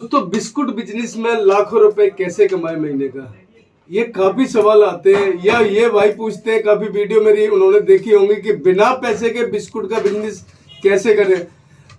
तो biscuit business में लाखों रुपए कैसे कमाए महीने का, ये काफी सवाल आते हैं। या ये भाई पूछते हैं, काफी वीडियो मेरी उन्होंने देखी होंगी कि बिना पैसे के बिस्कुट का बिजनेस कैसे करें।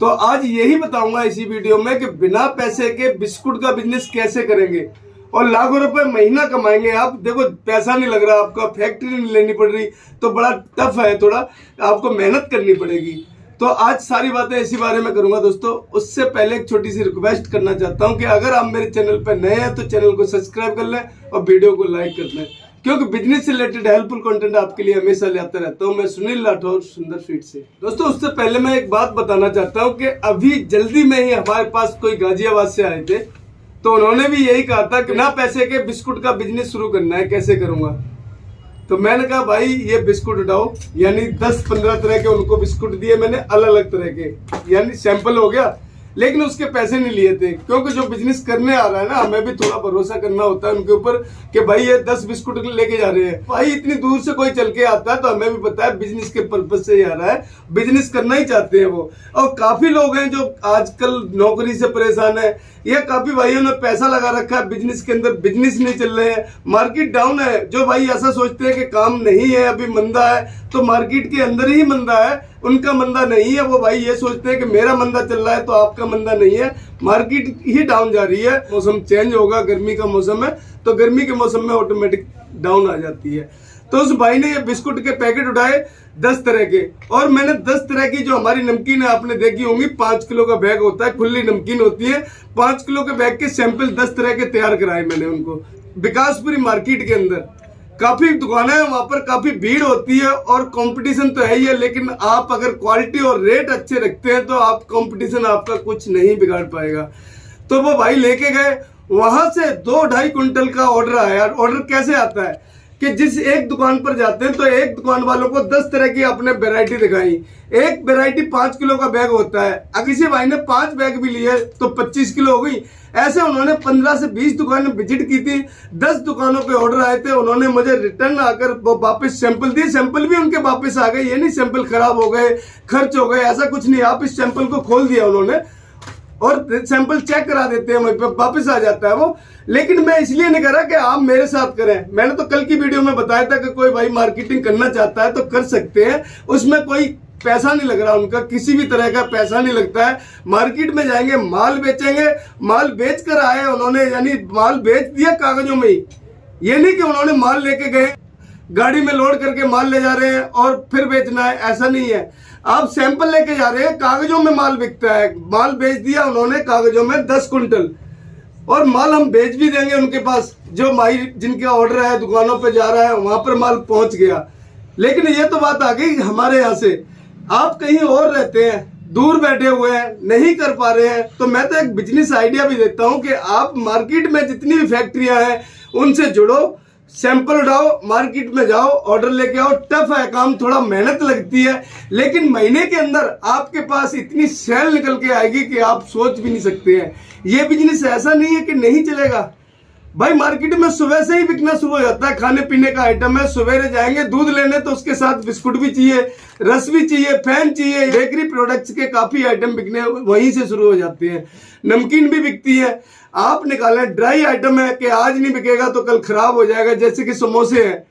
तो आज यही बताऊंगा इसी वीडियो में कि बिना पैसे के बिस्कुट का बिजनेस कैसे करेंगे और लाखों रुपए महीना कमाएंगे। आप देखो, पैसा नहीं लग रहा आपका, फैक्ट्री नहीं लेनी पड़ रही, तो बड़ा टफ है, थोड़ा आपको मेहनत करनी पड़ेगी। तो आज सारी बातें इसी बारे में करूंगा दोस्तों। उससे पहले एक छोटी सी रिक्वेस्ट करना चाहता हूं कि अगर आप मेरे चैनल पर नए हैं तो चैनल को सब्सक्राइब कर लें और वीडियो को लाइक कर लें, क्योंकि बिजनेस से रिलेटेड हेल्पफुल कंटेंट आपके लिए हमेशा लाता रहता हूं। मैं सुनील राठौर, सुंदर स्वीट से। दोस्तों, उससे पहले मैं एक बात बताना चाहता हूं कि अभी जल्दी में ही हमारे पास कोई गाजियाबाद से आए थे, तो उन्होंने भी यही कहा था कि बिना पैसे के बिस्कुट का बिजनेस शुरू करना है, कैसे करूंगा। तो मैंने कहा भाई ये बिस्कुट उठाओ, यानी 10-15 तरह के उनको बिस्कुट दिए मैंने, अलग अलग तरह के, यानी सैंपल हो गया, लेकिन उसके पैसे नहीं लिए थे, क्योंकि जो बिजनेस करने आ रहा है ना, हमें भी थोड़ा भरोसा करना होता है उनके ऊपर कि भाई ये 10 बिस्कुट लेके जा रहे हैं। भाई इतनी दूर से कोई चल के आता है तो हमें भी पता है बिजनेस के पर्पज से ही आ रहा है, बिजनेस करना ही चाहते हैं वो। और काफी लोग हैं जो आजकल नौकरी से परेशान है, या काफी भाइयों ने पैसा लगा रखा है बिजनेस के अंदर, बिजनेस नहीं चल रहे हैं, मार्केट डाउन है। जो भाई ऐसा सोचते हैं कि काम नहीं है, अभी मंदा है, तो मार्केट के अंदर ही मंदा है, उनका मंदा नहीं है। वो भाई ये सोचते हैं कि मेरा मंदा चल रहा है तो आपका मंदा नहीं है, मार्केट ही डाउन जा रही है। मौसम चेंज होगा, गर्मी का मौसम है, तो गर्मी के मौसम में ऑटोमेटिक डाउन आ जाती है। तो उस भाई ने ये बिस्कुट के पैकेट उठाए 10 तरह के, और मैंने 10 तरह की, जो हमारी नमकीन है आपने देखी होंगी, 5 किलो का बैग होता है, खुली नमकीन होती है, 5 किलो के बैग के सैंपल 10 तरह के तैयार कराए मैंने उनको। विकासपुरी मार्केट के अंदर काफी दुकानें हैं, वहां पर काफी भीड़ होती है और कंपटीशन तो है ही है, लेकिन आप अगर क्वालिटी और रेट अच्छे रखते हैं तो आप कंपटीशन आपका कुछ नहीं बिगाड़ पाएगा। तो वो भाई लेके गए, वहां से 2-2.5 कुंटल का ऑर्डर आया। ऑर्डर कैसे आता है कि जिस एक दुकान पर जाते हैं तो एक दुकान वालों को 10 तरह की आपने वैरायटी दिखाई, एक वैरायटी 5 किलो का बैग होता है। अगर किसी भाई ने 5 बैग भी लिए तो 25 किलो हो गई। ऐसे उन्होंने 15 से 20 दुकानें विजिट की थी, 10 दुकानों पे ऑर्डर आए थे। उन्होंने मुझे रिटर्न आकर वो वापस सैंपल दिए, सैंपल भी उनके वापस आ गए। ये नहीं सैंपल खराब हो गए, खर्च हो गए, ऐसा कुछ नहीं। आप इस सैंपल को खोल दिया उन्होंने और सैंपल चेक करा देते हैं, वहीं पर वापस आ जाता है वो। लेकिन मैं इसलिए नहीं कर रहा कि आप मेरे साथ करें। मैंने तो कल की वीडियो में बताया था कि कोई भाई मार्केटिंग करना चाहता है तो कर सकते हैं, उसमें कोई पैसा नहीं लग रहा उनका, किसी भी तरह का पैसा नहीं लगता है। मार्केट में जाएंगे, माल बेचेंगे, माल बेच कर आए उन्होंने, यानी माल बेच दिया कागजों में ही। ये नहीं कि उन्होंने माल लेके गए, गाड़ी में लोड करके माल ले जा रहे हैं और फिर बेचना है, ऐसा नहीं है। आप सैंपल लेके जा रहे हैं, कागजों में माल बिकता है। माल बेच दिया उन्होंने कागजों में 10 कुंटल, और माल हम बेच भी देंगे उनके पास। जो भाई जिनका ऑर्डर है, दुकानों पे जा रहा है, वहां पर माल पहुंच गया। लेकिन ये तो बात आ गई हमारे यहाँ से, आप कहीं और रहते हैं, दूर बैठे हुए हैं, नहीं कर पा रहे हैं, तो मैं तो एक बिजनेस आइडिया भी देता हूं कि आप मार्केट में जितनी भी फैक्ट्रियां हैं उनसे जुड़ो, सैंपल उठाओ, मार्केट में जाओ, ऑर्डर लेके आओ। टफ है काम, थोड़ा मेहनत लगती है, लेकिन महीने के अंदर आपके पास इतनी सेल निकल के आएगी कि आप सोच भी नहीं सकते हैं। ये बिजनेस ऐसा नहीं है कि नहीं चलेगा भाई। मार्केट में सुबह से ही बिकना शुरू हो जाता है, खाने पीने का आइटम है। सवेरे जाएंगे दूध लेने तो उसके साथ बिस्कुट भी चाहिए, रस भी चाहिए, फैन चाहिए, बेकरी प्रोडक्ट्स के काफी आइटम बिकने वहीं से शुरू हो जाते हैं। नमकीन भी बिकती है। आप निकालें, ड्राई आइटम है कि आज नहीं बिकेगा तो कल खराब हो जाएगा, जैसे कि समोसे हैं,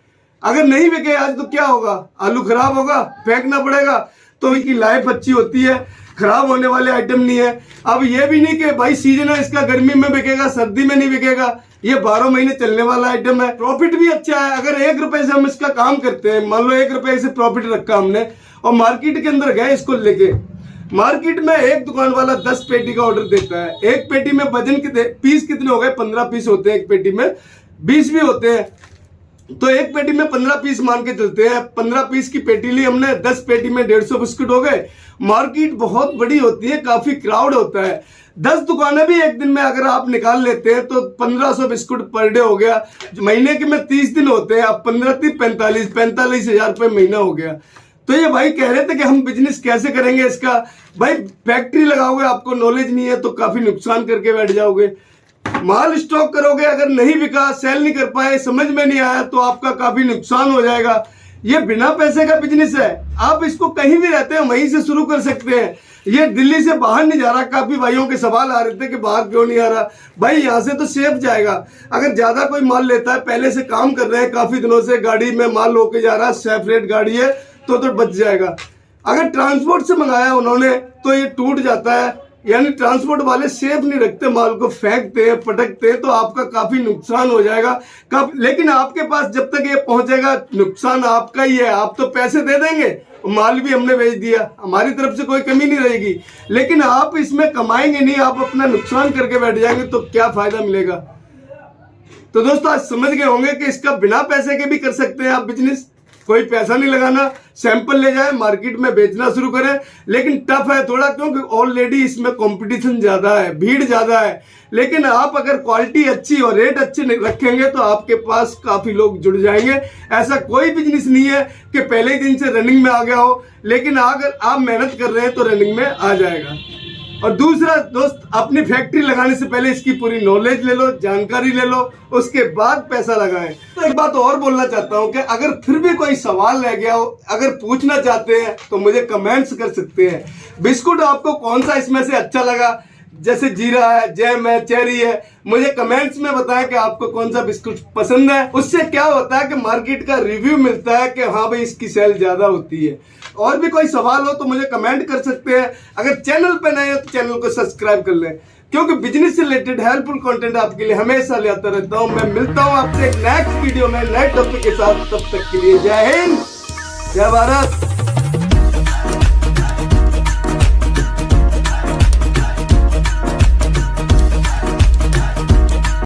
अगर नहीं बिके आज तो क्या होगा, आलू खराब होगा, फेंकना पड़ेगा। तो इनकी लाइफ अच्छी होती है, खराब होने वाले आइटम नहीं है। अब ये भी नहीं कि भाई सीजन है इसका, गर्मी में बिकेगा, सर्दी में नहीं बिकेगा, ये 12 महीने चलने वाला आइटम है। प्रॉफिट भी अच्छा है। अगर 1 रुपए से हम इसका काम करते हैं, मान लो 1 रुपए से प्रॉफिट रखा हमने, और मार्केट के अंदर गए इसको लेके, मार्केट में एक दुकान वाला 10 पेटी का ऑर्डर देता है। एक पेटी में वजन पीस कितने हो गए, 15 पीस होते हैं एक पेटी में, 20 भी होते हैं, तो एक पेटी में 15 पीस मान के चलते हैं। 15 पीस की पेटी ली हमने, 10 पेटी में 150 बिस्कुट हो गए। मार्केट बहुत बड़ी होती है, काफी क्राउड होता है। 10 दुकानें भी एक दिन में अगर आप निकाल लेते हैं तो 1500 बिस्कुट पर डे हो गया। महीने के में 30 दिन होते हैं, आप 15-45 45,000 रुपए महीना हो गया। तो ये भाई कह रहे थे कि हम बिजनेस कैसे करेंगे इसका। भाई फैक्ट्री लगाओगे, आपको नॉलेज नहीं है तो काफी नुकसान करके बैठ जाओगे। माल स्टॉक करोगे, अगर नहीं बिका, सेल नहीं कर पाए, समझ में नहीं आया तो आपका काफी नुकसान हो जाएगा। ये बिना पैसे का बिजनेस है। आप इसको कहीं भी रहते हैं वहीं से शुरू कर सकते हैं। ये दिल्ली से बाहर नहीं जा रहा। काफी भाइयों के सवाल आ रहे थे कि बाहर क्यों नहीं आ रहा। भाई यहाँ से तो सेफ जाएगा। अगर ज्यादा कोई माल लेता है, पहले से काम कर रहे हैं काफी दिनों से, गाड़ी में माल होके जा रहा है, सेपरेट गाड़ी है, तो बच जाएगा। अगर ट्रांसपोर्ट से मंगाया उन्होंने तो ये टूट जाता है, यानी ट्रांसपोर्ट वाले सेफ नहीं रखते, माल को फेंकते हैं, पटकते हैं, तो आपका काफी नुकसान हो जाएगा। लेकिन आपके पास जब तक ये पहुंचेगा नुकसान आपका ही है। आप तो पैसे दे देंगे, माल भी हमने भेज दिया, हमारी तरफ से कोई कमी नहीं रहेगी, लेकिन आप इसमें कमाएंगे नहीं, आप अपना नुकसान करके बैठ जाएंगे, तो क्या फायदा मिलेगा। तो दोस्तों आज समझ गए होंगे कि इसका बिना पैसे के भी कर सकते हैं आप बिजनेस। कोई पैसा नहीं लगाना, सैंपल ले जाए, मार्केट में बेचना शुरू करें। लेकिन टफ है थोड़ा, क्योंकि ऑलरेडी इसमें कंपटीशन ज्यादा है, भीड़ ज्यादा है। लेकिन आप अगर क्वालिटी अच्छी और रेट अच्छे रखेंगे तो आपके पास काफी लोग जुड़ जाएंगे। ऐसा कोई बिजनेस नहीं है कि पहले ही दिन से रनिंग में आ गया हो, लेकिन अगर आप मेहनत कर रहे हैं तो रनिंग में आ जाएगा। और दूसरा दोस्त, अपनी फैक्ट्री लगाने से पहले इसकी पूरी नॉलेज ले लो, जानकारी ले लो, उसके बाद पैसा लगाएं। तो एक बात और बोलना चाहता हूं कि अगर फिर भी कोई सवाल रह गया हो, अगर पूछना चाहते हैं तो मुझे कमेंट्स कर सकते हैं। बिस्कुट आपको कौन सा इसमें से अच्छा लगा, जैसे जीरा है, जैम है, चेरी है, मुझे कमेंट्स में बताएं कि आपको कौन सा बिस्कुट पसंद है। उससे क्या होता है कि मार्केट का रिव्यू मिलता है कि हाँ भाई इसकी सेल ज्यादा होती है। और भी कोई सवाल हो तो मुझे कमेंट कर सकते हैं। अगर चैनल पे नए हो तो चैनल को सब्सक्राइब कर लें, क्योंकि बिजनेस से रिलेटेड हेल्पफुल कंटेंट आपके लिए हमेशा लाता रहता हूं। मैं मिलता हूं आपसे एक नेक्स्ट वीडियो में नए टॉपिक के साथ। तब तक के लिए जय हिंद, जय भारत।